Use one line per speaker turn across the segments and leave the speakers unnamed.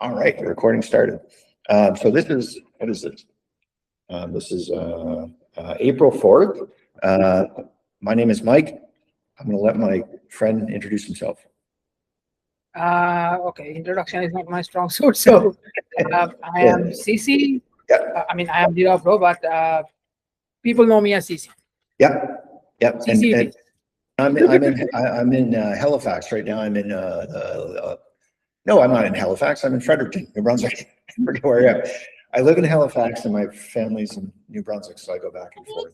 All right, the recording started. So this is, what is this? This is April 4th. My name is Mike. I'm going to let my friend introduce himself.
Okay, introduction is not my strong suit. So I am CC.
Yeah.
I mean, I am Nirabhra, but people know me as CC.
Yeah. Yeah.
CC.
And I'm in Halifax right now. I'm in no, I'm not in Halifax. I'm in Fredericton, New Brunswick. I forget where I am. I live in Halifax, and my family's in New Brunswick, so I go back and forth.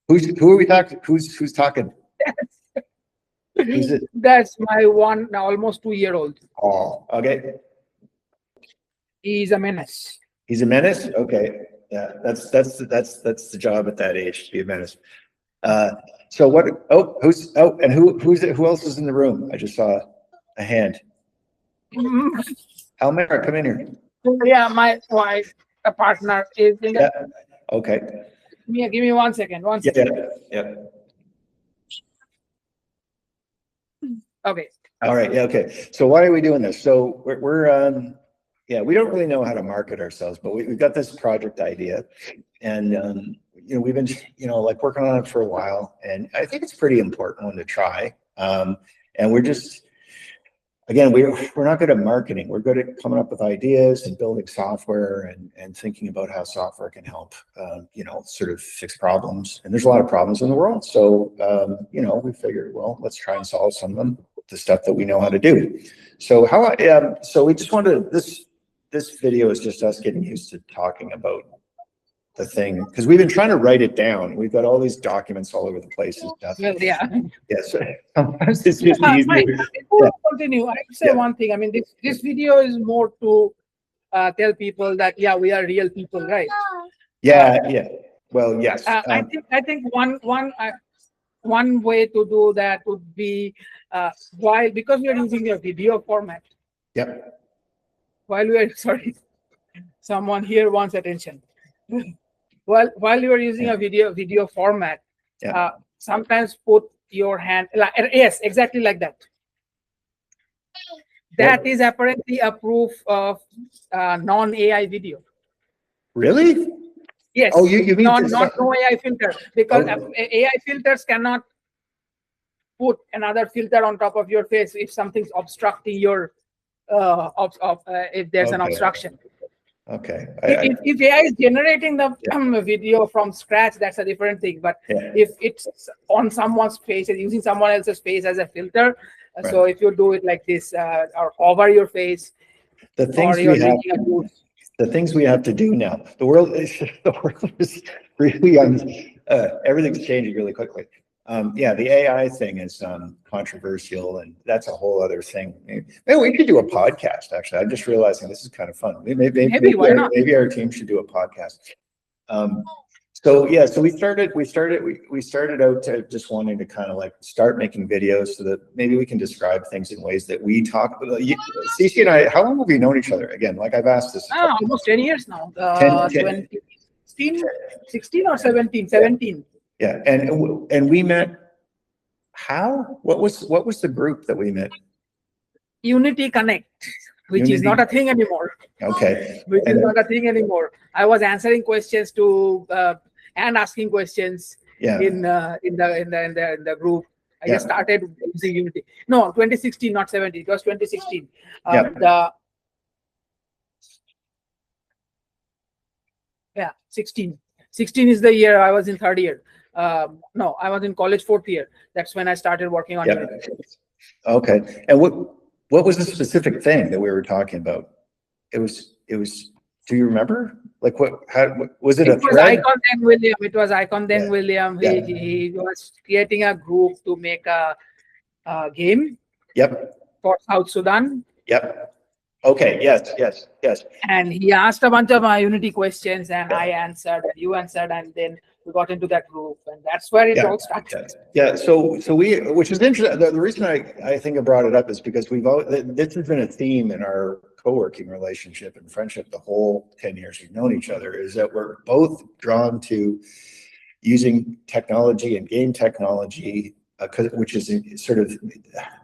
Who are we talking? Who's talking? Who's it?
That's my one now, almost 2-year-old.
Oh, okay.
He's a menace.
He's a menace. Okay, yeah, that's the job at that age, to be a menace. So what? Oh, and who else is in the room? I just saw a hand. Almera, come in here.
Yeah, my wife, a partner is in
Yeah. Okay.
Give me 1 second. 1 second.
Yeah.
Okay.
All right. Yeah. Okay. So why are we doing this? So we're yeah, we don't really know how to market ourselves, but we've got this project idea, and we've been like working on it for a while, and I think it's a pretty important one to try. And we're just, again, we're not good at marketing. We're good at coming up with ideas and building software and thinking about how software can help, sort of fix problems. And there's a lot of problems in the world. So, we figured, well, let's try and solve some of them with the stuff that we know how to do. So so we just wanted, this video is just us getting used to talking about the thing, because we've been trying to write it down. We've got all these documents all over the place and stuff.
Well, yeah.
Yes. Sometimes it's just easier.
Before I continue, I would say one thing. I mean, this video is more to tell people that we are real people, right?
Yeah. Well, yes.
I think one way to do that would be because we are using a video format.
Yep.
Sorry, someone here wants attention. While you are using a video format, sometimes put your hand, yes, exactly like that. That is apparently a proof of non-AI video.
Really?
Yes.
Oh, you mean
no AI filter, because AI filters cannot put another filter on top of your face if something's obstructing your if there's an obstruction.
Okay.
If AI is generating the video from scratch, that's a different thing. But if it's on someone's face and using someone else's face as a filter, so if you do it like this or hover your face,
the things we have to do now. The world is really everything's changing really quickly. The AI thing is controversial, and that's a whole other thing. Maybe we could do a podcast. Actually, I'm just realizing this is kind of fun. Maybe why not? Maybe our team should do a podcast. So we started out to just wanting to kind of like start making videos so that maybe we can describe things in ways that we talk about. Cece and I, how long have we known each other? Again, like I've asked this.
Almost 10 years now. 16 or 17.
Yeah, and we met. How? What was the group that we met?
Unity Connect, which is not a thing anymore.
Okay.
Which is not a thing anymore. I was answering questions and asking questions in the group. I just started using Unity. No, 2016, not 17. It was 2016. 16. 16 is the year I was in third year. No, I was in college 4th year. That's when I started working on Unity.
Okay. And what was the specific thing that we were talking about? It was. Do you remember? Like was it? It
was Icon then William. It was Icon then William. He was creating a group to make a game.
Yep.
For South Sudan.
Yep. Okay. Yes.
And he asked a bunch of Unity questions, and I answered, and you answered, and then we got into that group, and that's where it all started.
Yeah. So we, which is interesting. The reason I think I brought it up is because this has been a theme in our co-working relationship and friendship the whole 10 years we've known each other, is that we're both drawn to using technology and game technology which is sort of,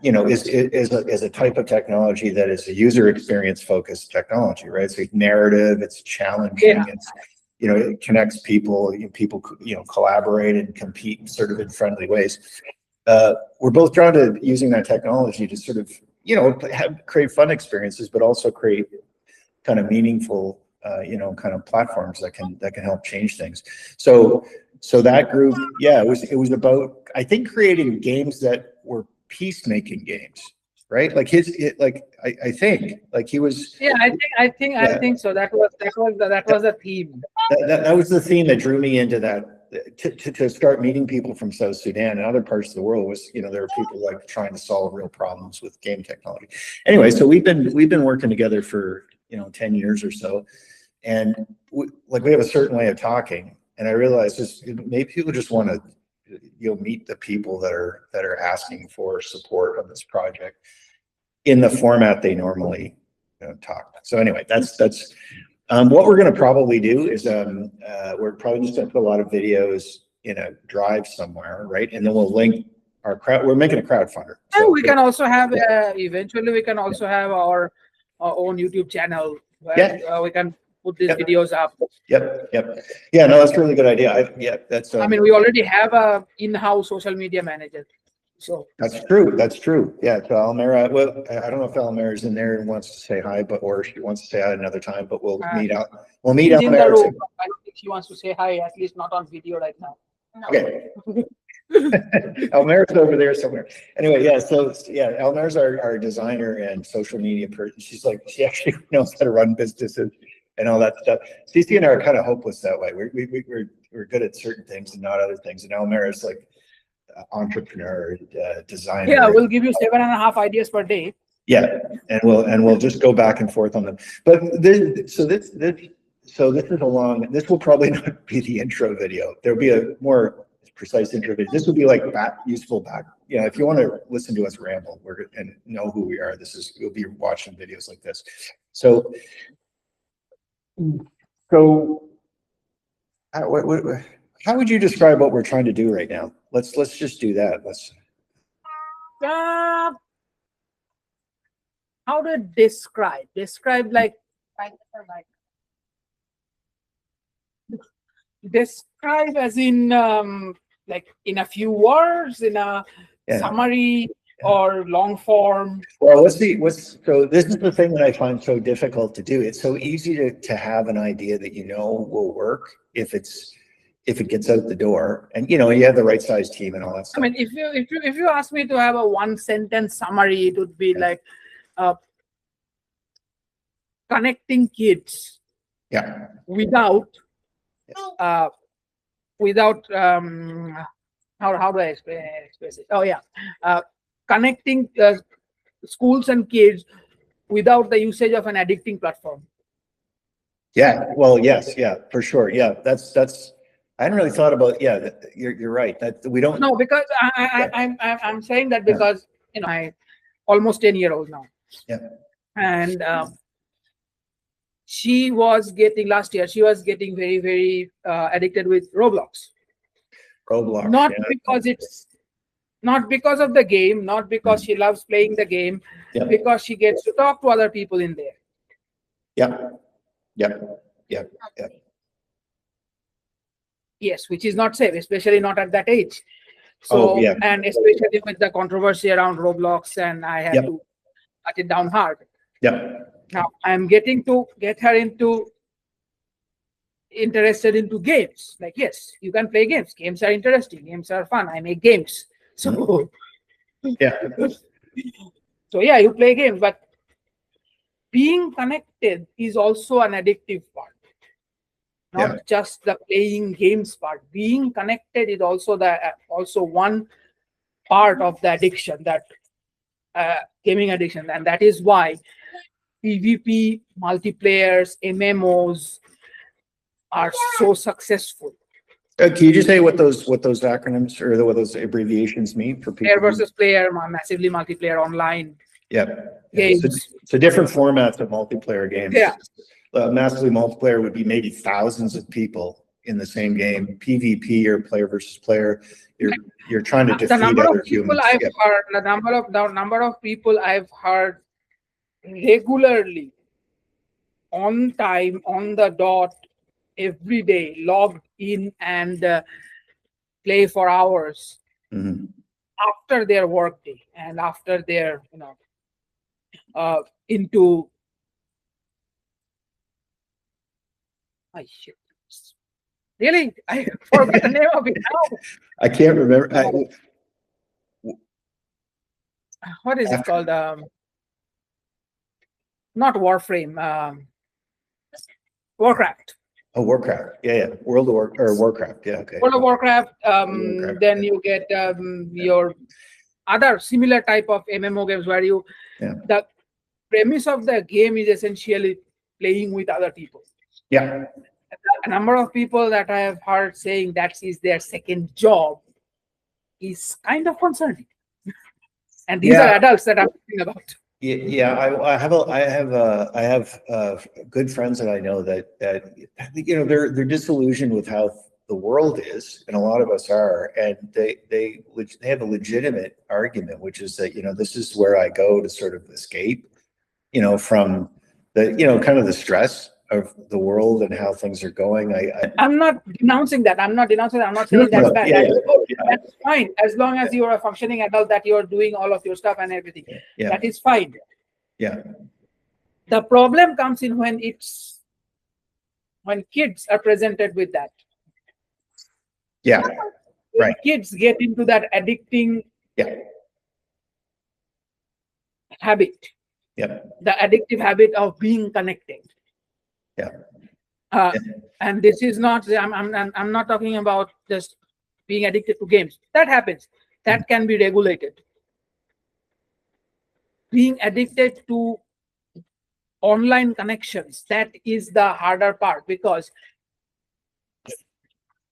is a type of technology that is a user experience focused technology, right? So it's narrative, it's challenging, it's, it connects people, people, collaborate and compete sort of in friendly ways. We're both drawn to using that technology to sort of, create fun experiences, but also create kind of meaningful, kind of platforms that can help change things. So that group, it was about, I think, creating games that were peacemaking games, right? Like I think like he was.
Yeah, I think so. That was the theme.
That was the theme that drew me into that. To start meeting people from South Sudan and other parts of the world was, there were people like trying to solve real problems with game technology. Anyway, so we've been working together for 10 years or so, and we have a certain way of talking. And I realized maybe people just want to meet the people that are asking for support on this project in the format they normally talk. So anyway, that's what we're going to probably do is we're probably just going to put a lot of videos in a drive somewhere, right? And then we'll link our crowd. We're making a crowdfunder.
So we can also have eventually we can also have our own YouTube channel where we can put these videos up.
Yep. Yeah, no, that's a really good idea. That's.
I mean, we already have a in-house social media manager. So
that's true. Yeah, so Almera. Well, I don't know if Almera's in there and wants to say hi, or she wants to say hi another time. But we'll meet out. We'll meet Almera.
I don't think she wants to say hi. At least not on video right now.
No. Okay. Almera's over there somewhere. Anyway, Almera's our designer and social media person. She actually knows how to run businesses and all that stuff. Cece and I are kind of hopeless that way. We're good at certain things and not other things. And Almera's like entrepreneur, designer.
Yeah, we'll give you 7.5 ideas per day.
Yeah, and we'll just go back and forth on them. But this will probably not be the intro video. There'll be a more precise intro video. This will be like useful back. If you want to listen to us ramble and know who we are, you'll be watching videos like this. So how would you describe what we're trying to do right now? Let's just do that.
How to describe like describe as in like in a few words, in a summary or long form?
Well, so this is the thing that I find so difficult to do. It's so easy to have an idea that will work if it gets out the door, and you have the right size team and all that stuff.
I mean, if you ask me to have a 1-sentence summary, it would be like connecting kids.
Yeah.
Without how do I express it? Oh yeah, connecting schools and kids without the usage of an addicting platform.
Yeah. Well, yes. Yeah, for sure. Yeah. That's. I hadn't really thought about. Yeah. You're right. That we don't.
No, because I'm saying that because I almost 10-year-old now.
Yeah.
And she was getting very, very addicted with Roblox. Not because it's not because of the game, not because she loves playing the game, because she gets to talk to other people in there.
Yeah. Yes,
which is not safe, especially not at that age. So, and especially with the controversy around Roblox, and I had to cut it down hard.
Yeah.
Now I'm getting to get her interested into games. Like, yes, you can play games. Games are interesting. Games are fun. I make games. So so you play games, but being connected is also an addictive part. Not just the playing games part. Being connected is also one part of the addiction, that gaming addiction, and that is why PvP, multiplayers, MMOs are so successful.
Can you just say what those acronyms or what those abbreviations mean for people?
Player versus player, massively multiplayer online. Games.
So different formats of multiplayer games.
Yeah.
Massively multiplayer would be maybe thousands of people in the same game, PvP or player versus player. You're trying to defeat
the number
other
of people
humans.
I've heard, the number of people I've heard regularly, on time, on the dot, every day, logged in and play for hours
Mhm.
after their work day and after their, into. Oh, shit. Really? I forgot the name of it now.
I can't remember.
What is it called? Not Warframe. Warcraft.
Oh, Warcraft. Yeah. World of Warcraft. Yeah. Okay.
World of Warcraft.
Warcraft,
Then you get your other similar type of MMO games where the premise of the game is essentially playing with other people.
Yeah.
A number of people that I have heard saying that is their second job is kind of concerning. And these are adults that I'm talking about.
Yeah, I have good friends that I know that they're disillusioned with how the world is, and a lot of us are, and they have a legitimate argument, which is that this is where I go to sort of escape, from the kind of the stress of the world and how things are going.
I'm not denouncing that. I'm not saying that's bad. That's fine as long as you are a functioning adult, that you are doing all of your stuff and everything. That is fine.
Yeah.
The problem comes in when kids are presented with that.
Yeah.
When kids get into that addicting habit.
Yeah.
The addictive habit of being connected.
Yeah.
And this is not. I'm not talking about just being addicted to games. That happens. That can be regulated. Being addicted to online connections, that is the harder part, because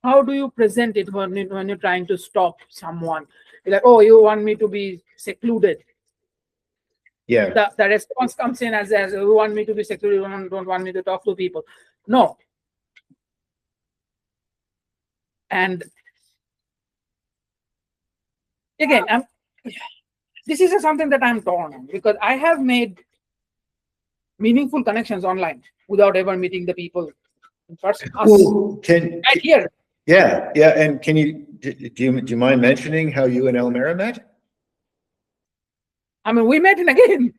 how do you present it when you're trying to stop someone? You're like, oh, you want me to be secluded.
Yeah.
The response comes in as you want me to be secluded, you don't want me to talk to people. No. And again, this is something that I'm torn on, because I have made meaningful connections online without ever meeting the people in person. Right here.
Yeah. And do you mind mentioning how you and Almera met?
I mean, we met in a game.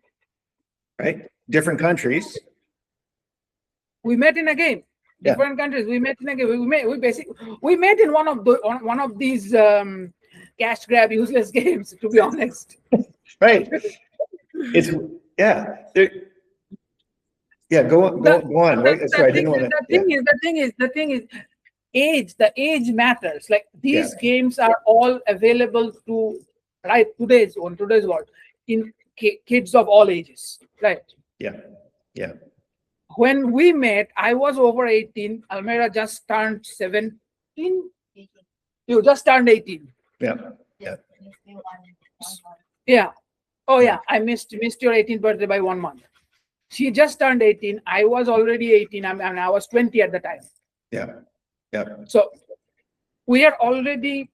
Right? Different countries.
We met in a game. Different countries. We met in a game. We met in one of these cash grab useless games, to be honest.
Right. It's go on.
The thing is, age. The age matters. Like, these games are all available to today's world in kids of all ages. Right.
Yeah.
When we met, I was over 18. Almera just turned 17. You just turned 18. Yeah. Oh yeah, I missed your 18th birthday by 1 month. She just turned 18. I was already 18. I was 20 at the time.
Yeah.
So we are already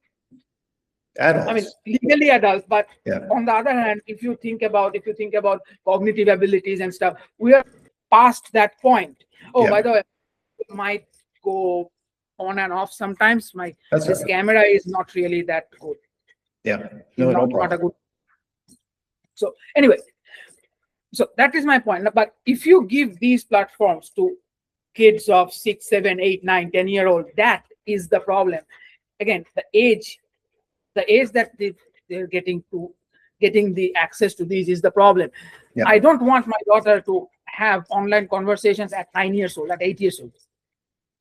adults.
I mean, legally adults, but on the other hand, if you think about cognitive abilities and stuff, we are past that point. Oh, by the way, it might go on and off sometimes. This camera is not really that good.
Yeah. No problem.
Not a good. So anyway, so that is my point. But if you give these platforms to kids of 6, 7, 8, 9, 10-year-old, that is the problem. Again, the age that they're getting the access to these is the problem. I don't want my daughter to have online conversations at 9 years old, at 8 years old.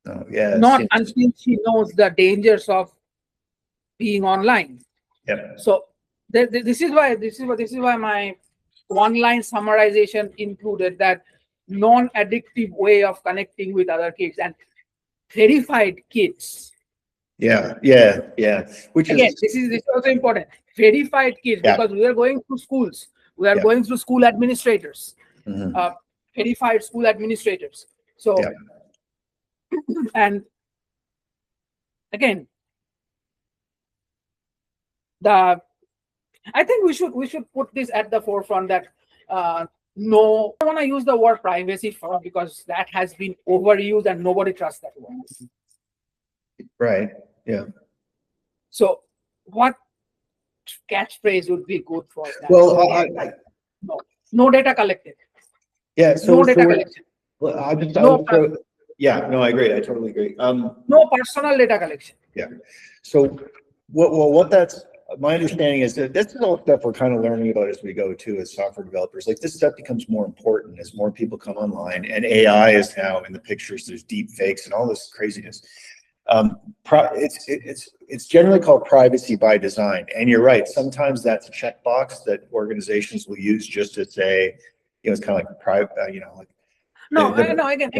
Not until she knows the dangers of being online. So this is why my one-line summarization included that non-addictive way of connecting with other kids and verified kids.
Which
again, this is also important. Verified kids, because we are going through schools. We are going through school administrators. Verified school administrators. So and again, I think we should put this at the forefront that no, I want to use the word privacy first because that has been overused and nobody trusts that word.
Right. Yeah.
So what catchphrase would be good for that?
Well,
no data collected.
Yeah. So
no data collection.
Well,
Yeah,
no, I agree. I totally agree.
No personal data collection.
Yeah. So what that's my understanding is that this is all stuff we're kind of learning about as we go too, as software developers. Like this stuff becomes more important as more people come online, and AI is now in the pictures. There's deep fakes and all this craziness. It's generally called privacy by design, and you're right. Sometimes that's a checkbox that organizations will use just to say, it's kind of like private, like.
Again,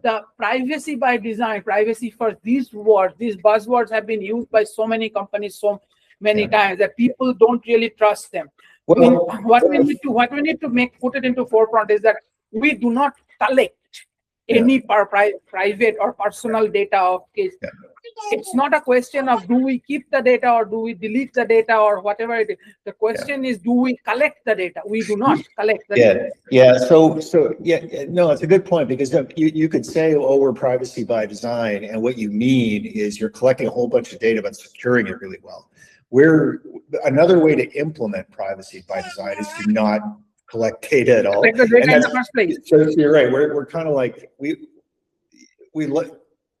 the privacy by design, privacy first, these buzzwords have been used by so many companies so many times that people don't really trust them. What we need to put it into forefront is that we do not collect any private or personal data of kids. It's not a question of do we keep the data or do we delete the data or whatever it is. The question is, do we collect the data? We do not collect the data.
No, it's a good point, because you could say, oh, we're privacy by design, and what you mean is you're collecting a whole bunch of data but securing it really well. Another way to implement privacy by design is to not collect data at all.
Like the data in the first place.
So you're right. We're kind of like we look.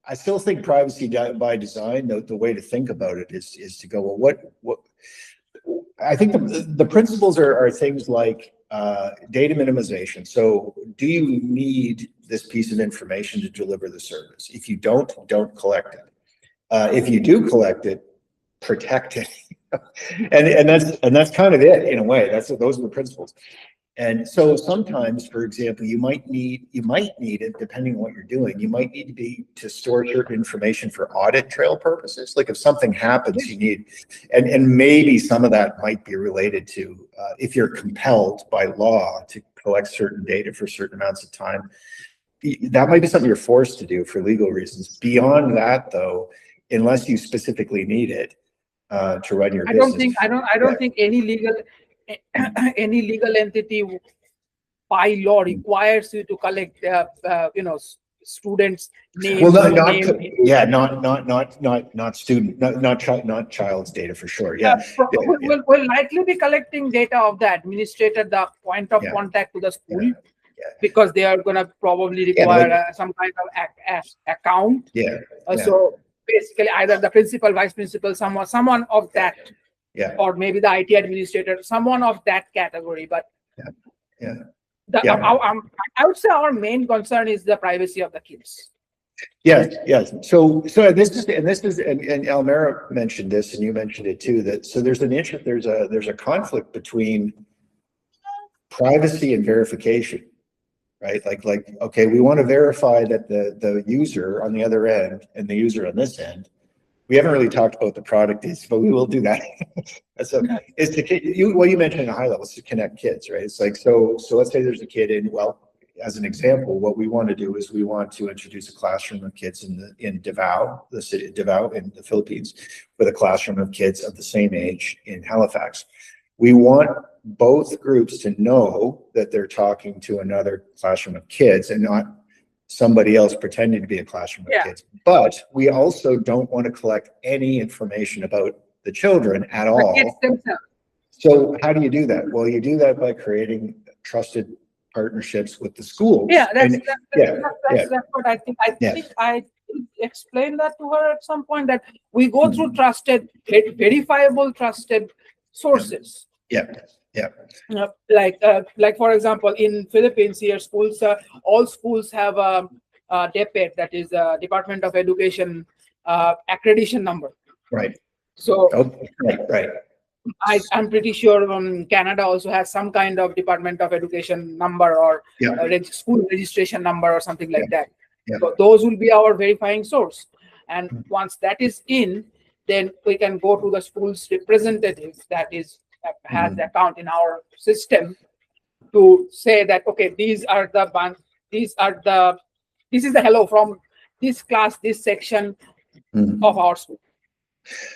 I still think privacy by design, the way to think about it is to go, well, what I think the principles are things like data minimization. So do you need this piece of information to deliver the service? If you don't collect it. If you do collect it, protect it. and that's kind of it in a way. Those are the principles. And so sometimes, for example, you might need it, depending on what you're doing. You might need to store certain information for audit trail purposes. Like if something happens, you need, and maybe some of that might be related to if you're compelled by law to collect certain data for certain amounts of time. That might be something you're forced to do for legal reasons. Beyond that, though, unless you specifically need it to run your business.
I don't think any legal entity by law requires you to collect students' names.
Well, not child's data for sure.
We'll likely be collecting data of the administrator, the point of contact to the school, because they are going to probably require some kind of account. So basically, either the principal, vice principal, someone of that. Or maybe the IT administrator, someone of that category. But I would say our main concern is the privacy of the kids.
Yes. So this is and Almera mentioned this, and you mentioned it too. There's a conflict between privacy and verification, right? Like okay, we want to verify that the user on the other end and the user on this end. We haven't really talked about the product is, but we will do that. So you mentioned at a high level is to connect kids, right? It's like, so let's say there's a kid as an example, what we want to do is we want to introduce a classroom of kids in Davao, the city of Davao in the Philippines, with a classroom of kids of the same age in Halifax. We want both groups to know that they're talking to another classroom of kids and not somebody else pretending to be a classroom of kids. But we also don't want to collect any information about the children at all.
The kids themselves.
So how do you do that? Well, you do that by creating trusted partnerships with the schools.
That's what I think. I think I explained that to her at some point, that we go through trusted, verifiable, trusted sources. Like for example, in Philippines here, schools, all schools have a DepEd, that is Department of Education accreditation number.
Right.
So
right.
I'm pretty sure Canada also has some kind of Department of Education number or school registration number or something like that. So those will be our verifying source. And once that is in, then we can go to the school's representative that has the account in our system to say that, okay, this is the hello from this class, this section. of our school.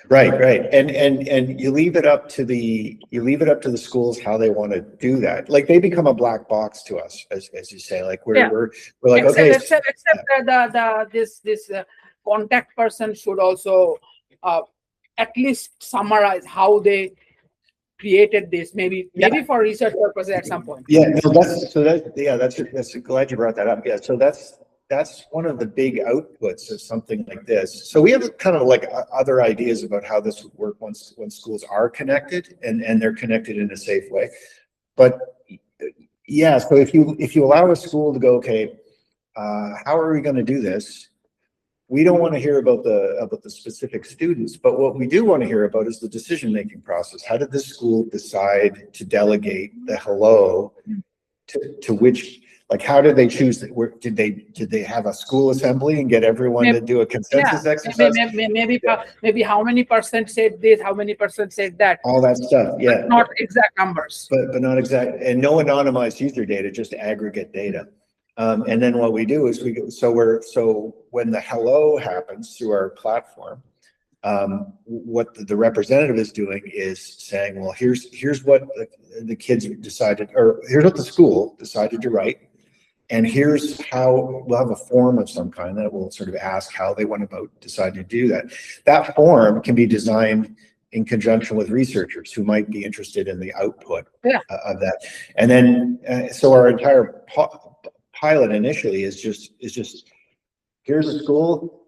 Right. And you leave it up to the schools how they want to do that. Like they become a black box to us, as you say. Like we're like,
except that this contact person should also at least summarize how they created this, maybe for research purposes at some point.
Yeah, no, that's glad you brought that up. Yeah, so that's one of the big outputs of something like this. So we have kind of like other ideas about how this would work when schools are connected and they're connected in a safe way. But yeah, so if you allow a school to go, okay, how are we going to do this? We don't want to hear about the specific students, but what we do want to hear about is the decision-making process. How did this school decide to delegate the hello to which, like, how did they choose that? Did they have a school assembly and get everyone to do a consensus exercise?
Maybe how many percent said this, how many percent said that?
All that stuff, yeah.
But not exact numbers.
But not exact, and no anonymized user data, just aggregate data. And then what we do is so when the hello happens through our platform, what the representative is doing is saying, well, here's what the kids decided, or here's what the school decided to write, and here's how we'll have a form of some kind that will sort of ask how they went about deciding to do that. That form can be designed in conjunction with researchers who might be interested in the output of that. And then so our entire pilot initially is just here's a school,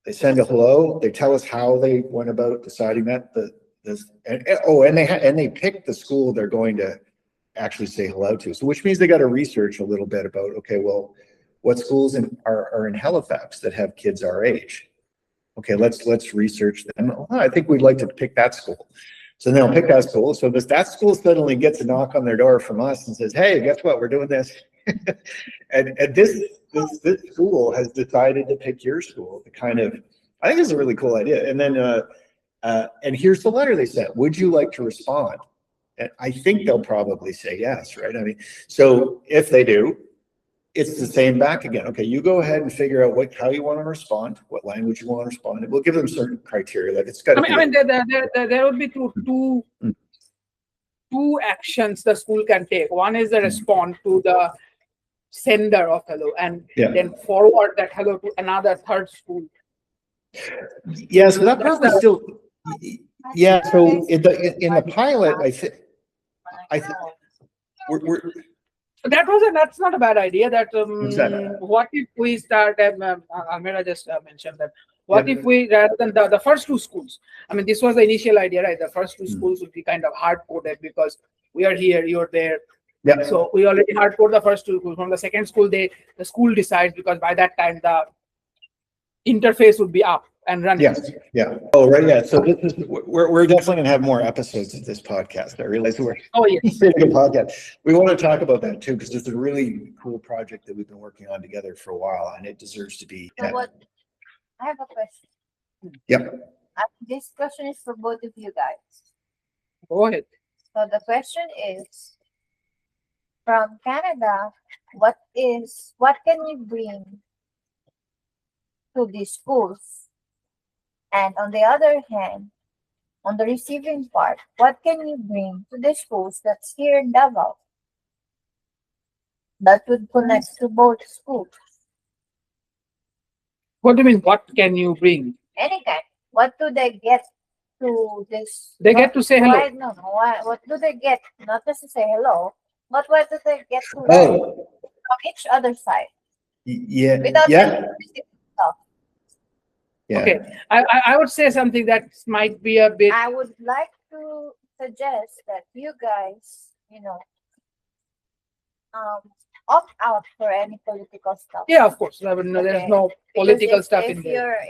they send a hello, they tell us how they went about deciding that, and they pick the school they're going to actually say hello to. So which means they got to research a little bit about, okay, well, what schools are in Halifax that have kids our age? Okay, let's research them. Oh, I think we'd like to pick that school. So they'll pick that school. So that school suddenly gets a knock on their door from us and says, hey, guess what? We're doing this. and this school has decided to pick your school to kind of, I think it's a really cool idea. And then and here's the letter they sent. Would you like to respond? And I think they'll probably say yes, right? I mean, so if they do, it's the same back again. Okay, you go ahead and figure out how you want to respond, what language you want to respond. And we'll give them certain criteria. Like it's got to
there would be two actions the school can take. One is the respond to the sender of hello, and then forward that hello to another third school.
Yeah, so that probably still. Yeah, so in the pilot, I think we're.
That's not a bad idea. That
Exactly.
What if we start? Almera just mentioned that. What if we, rather than the first two schools? I mean, this was the initial idea, right? The first two schools would be kind of hard coded because we are here, you're there. Yeah. So we already hard code the first two schools. From the second school, the school decides, because by that time the interface would be up and running.
Yes. Yeah. Oh, right. Yeah. So this is we're definitely gonna have more episodes of this podcast. I realize we're a podcast. We want to talk about that too, because it's a really cool project that we've been working on together for a while, and it deserves to be.
So I have a question.
Yep.
This question is for both of you guys.
Go ahead.
So the question is, from Canada, what can you bring to these schools? And on the other hand, on the receiving part, what can you bring to the schools that's here in Davao that would connect to both schools?
What do you mean? What can you bring?
Any kind. What do they get to this?
They get to say hello.
No. What do they get? Not just to say hello, but what do they get to learn from each other's side?
Yeah.
Without stuff.
Yeah.
Okay. I would say something that might be a bit.
I would like to suggest that you guys, opt out for any political stuff.
Yeah, of course. I mean, there's no political stuff in there.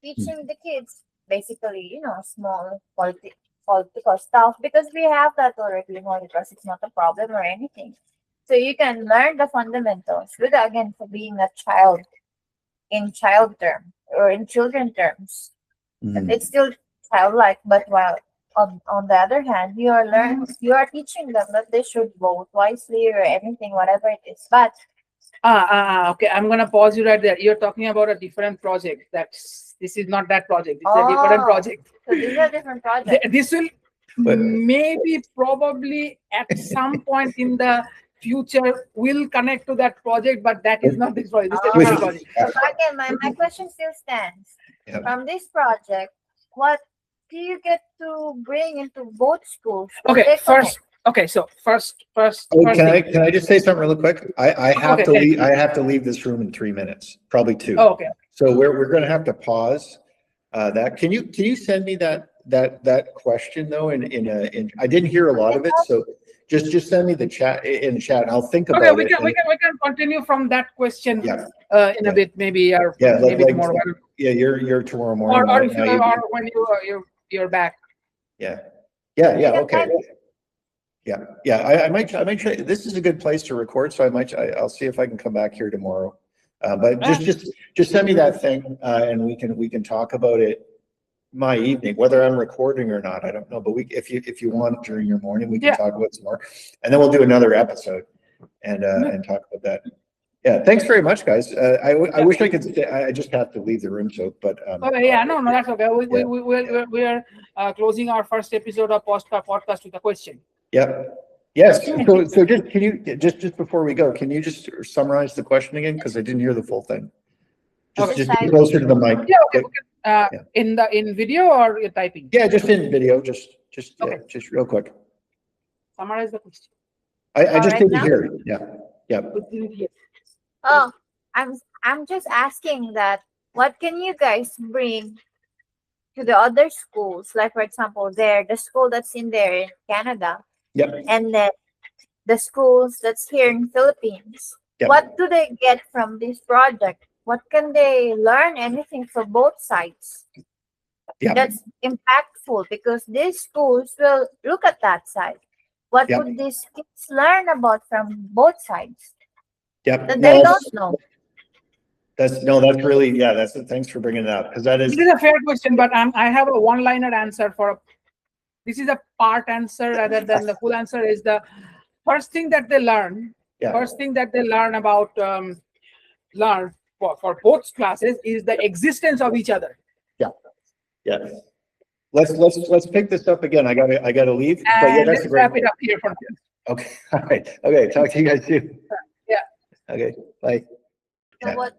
Teaching the kids basically, small political stuff, because we have that already in because it's not a problem or anything. So you can learn the fundamentals without, again, for being a child in child term or in children terms.
Mm-hmm.
It's still childlike, but while on the other hand, you are teaching them that they should vote wisely or anything, whatever it is. But
Okay. I'm gonna pause you right there. You're talking about a different project. This is not that project. It's a different
Oh.
project.
So these are different projects.
This will maybe probably at some point in the future will connect to that project, but that is not this project. This is a different project.
So again, my question still stands.
Yeah.
From this project, what do you get to bring into both schools?
Okay, so first
Can I just say something really quick? I have to leave. I have to leave this room in 3 minutes, probably 2.
Oh, okay.
So we're going to have to pause that. Can you send me that question though? In I didn't hear a lot of it, so just send me the chat in the chat, and I'll think about
we
it.
We can continue from that question in a bit, maybe, or
like
tomorrow.
Yeah, you're tomorrow morning.
Or when you're back.
Yeah. Okay. I might try. This is a good place to record, so I'll see if I can come back here tomorrow. But just send me that thing, and we can talk about it my evening, whether I'm recording or not. I don't know, but if you want during your morning, we can talk about some more, and then we'll do another episode and talk about that. Yeah, thanks very much, guys. I wish I could stay. I just have to leave the room, so but.
Okay, no, that's okay. We are closing our first episode of podcast with a question.
Yeah. Yes. So just can you just before we go, can you just summarize the question again, because I didn't hear the full thing. Just get closer to the mic.
Yeah. Okay. In video or you're typing?
Yeah, just in video. Just real quick.
Summarize the question.
I just didn't hear it. Yeah.
Oh, I'm just asking that what can you guys bring to the other schools? Like, for example, the school that's in there in Canada.
Yep.
And then the schools that's here in Philippines.
Yep.
What do they get from this project? What can they learn? Anything from both sides?
Yep.
That's impactful, because these schools will look at that side. What would these kids learn about from both sides?
Yep.
That they don't know.
That's really, thanks for bringing it up, because that is.
This is a fair question, but I have a one-liner answer for. This is a part answer rather than the full answer. Is the first thing that they learn.
Yeah.
First thing that they learn about for both classes is the existence of each other.
Yeah. Let's pick this up again. I gotta leave.
And let's wrap it up here for now.
Okay. All right. Okay. Talk to you guys soon.
Yeah.
Okay. Bye.
So what